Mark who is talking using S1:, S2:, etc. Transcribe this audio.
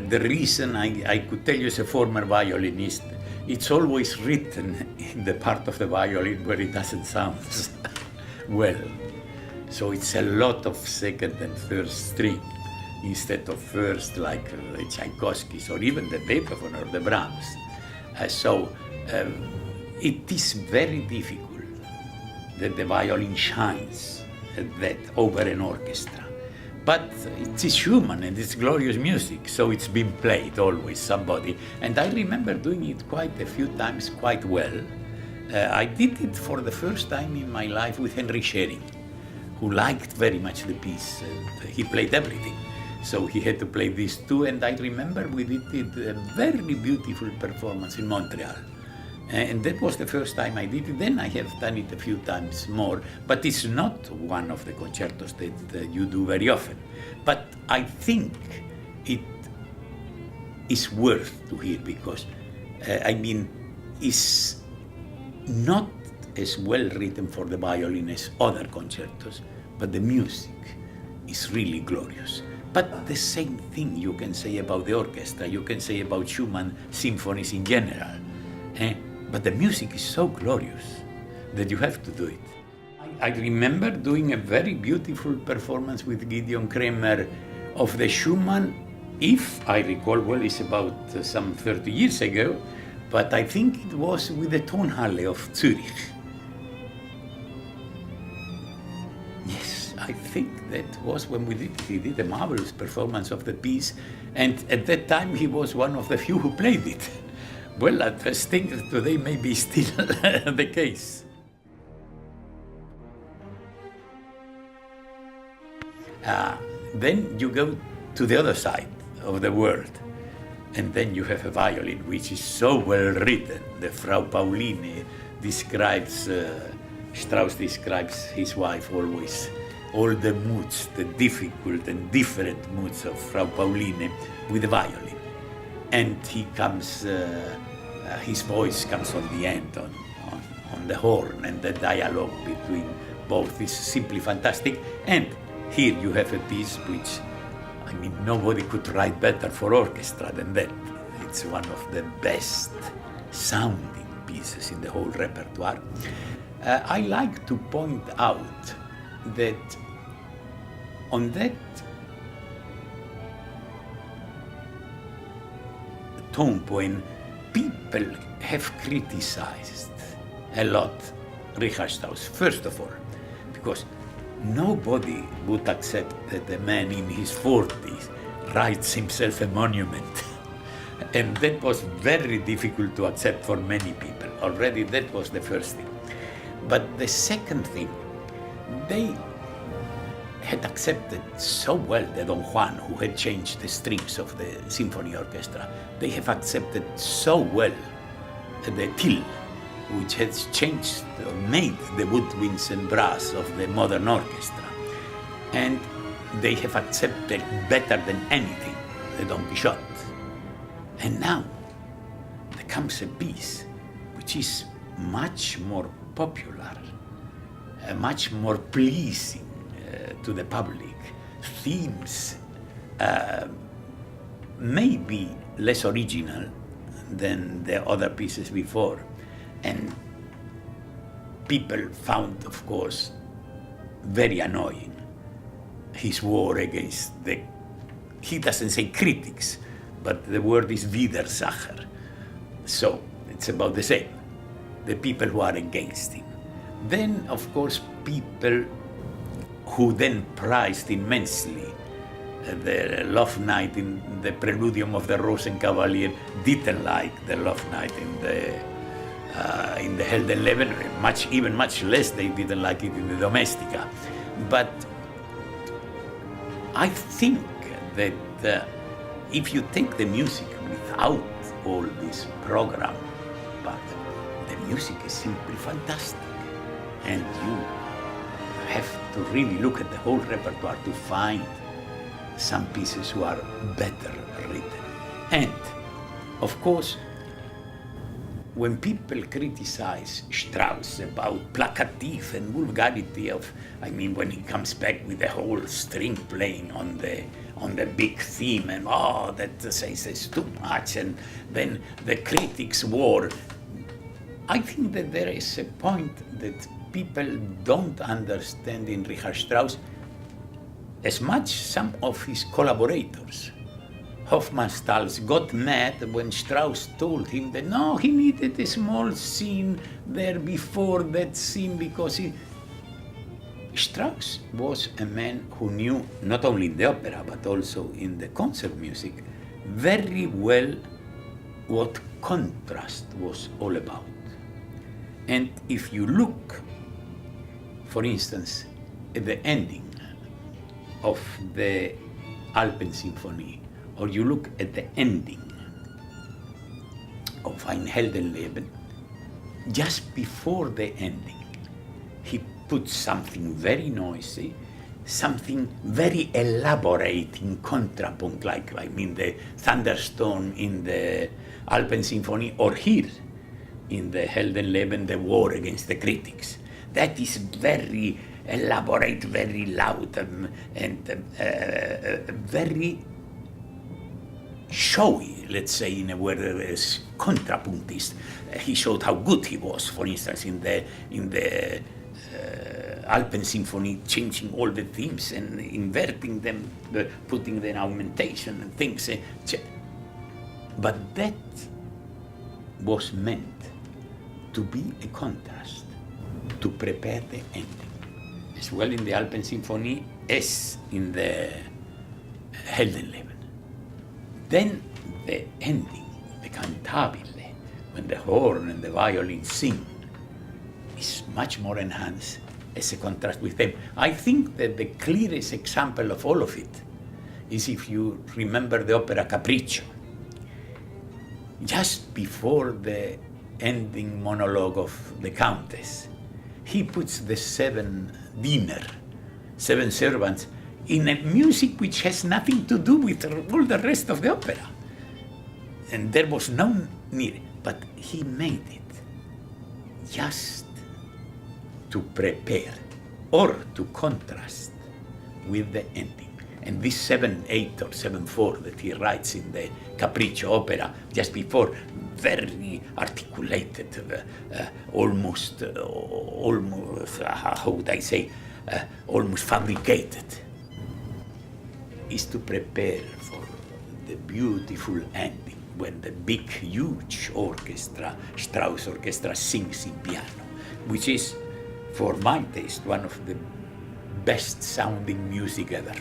S1: the reason I could tell you as a former violinist, it's always written in the part of the violin where it doesn't sound well. So it's a lot of second and third string instead of first, like Tchaikovsky's or even the Beethoven or the Brahms. It is very difficult that the violin shines that over an orchestra. But it is Schumann and it's glorious music, so it's been played always, somebody. And I remember doing it quite a few times quite well. I did it for the first time in my life with Henry Schering, who liked very much the piece, and he played everything. So he had to play this too, and I remember we did a very beautiful performance in Montreal. And that was the first time I did it. Then I have done it a few times more, but it's not one of the concertos that you do very often. But I think it is worth to hear because, it's not as well written for the violin as other concertos, but the music is really glorious. But the same thing you can say about the orchestra, you can say about Schumann symphonies in general. But the music is so glorious that you have to do it. I remember doing a very beautiful performance with Gidon Kremer of the Schumann, if I recall well, it's about some 30 years ago, but I think it was with the Tonhalle of Zurich. Yes, I think that was when he did a marvelous performance of the piece, and at that time he was one of the few who played it. Well, I think today may be still the case. Then you go to the other side of the world, and then you have a violin which is so well written. The Frau Pauline describes, Strauss describes his wife always, all the moods, the difficult and different moods of Frau Pauline with the violin. And he comes, his voice comes on the end, on the horn, and the dialogue between both is simply fantastic. And here you have a piece which, nobody could write better for orchestra than that. It's one of the best sounding pieces in the whole repertoire. I like to point out that on that tone poem, people have criticized a lot Richard Strauss, first of all, because nobody would accept that a man in his 40s writes himself a monument. And that was very difficult to accept for many people. Already that was the first thing. But the second thing, they had accepted so well the Don Juan, who had changed the strings of the Symphony Orchestra. They have accepted so well the Till, which has changed or made the woodwinds and brass of the modern orchestra. And they have accepted better than anything the Don Quixote. And now there comes a piece which is much more popular, much more pleasing to the public. Themes maybe less original than the other pieces before. And people found, of course, very annoying his war against he doesn't say critics, but the word is Widersacher. So it's about the same, the people who are against him. Then, of course, people who then prized immensely the Love Night in the Preludium of the Rosenkavalier didn't like the Love Night in the Heldenleben, even much less they didn't like it in the Domestica. But I think that if you take the music without all this program, but the music is simply fantastic, and you have to really look at the whole repertoire to find some pieces who are better written. And, of course, when people criticize Strauss about placative and vulgarity when he comes back with the whole string playing on on the big theme, and that says too much, and then the critics war. I think that there is a point that people don't understand in Richard Strauss as much some of his collaborators. Hofmannsthal got mad when Strauss told him that no, he needed a small scene there before that scene, because Strauss was a man who knew, not only in the opera but also in the concert music, very well what contrast was all about. And if you look, for instance, at the ending of the Alpen Symphony, or you look at the ending of Ein Heldenleben, just before the ending, he put something very noisy, something very elaborate in contrapunct, like the thunderstorm in the Alpen Symphony, or here in the Heldenleben, the war against the critics. That is very elaborate, very loud, and very showy, let's say, in a word, as contrapuntist. He showed how good he was, for instance, in the Alpen Symphony, changing all the themes and inverting them, putting the augmentation and things. But that was meant to be a contrast, to prepare the ending, as well in the Alpen Symphony as in the Heldenleben. Then the ending, the cantabile, when the horn and the violin sing, is much more enhanced as a contrast with them. I think that the clearest example of all of it is if you remember the opera Capriccio. Just before the ending monologue of the Countess, he puts the seven servants, in a music which has nothing to do with all the rest of the opera. And there was no need, but he made it just to prepare or to contrast with the ending. And this 7/8 or 7/4 that he writes in the Capriccio opera just before, very articulated, almost, how would I say, almost fabricated, is to prepare for the beautiful ending when the big, huge orchestra, Strauss orchestra, sings in piano, which is, for my taste, one of the best sounding music ever.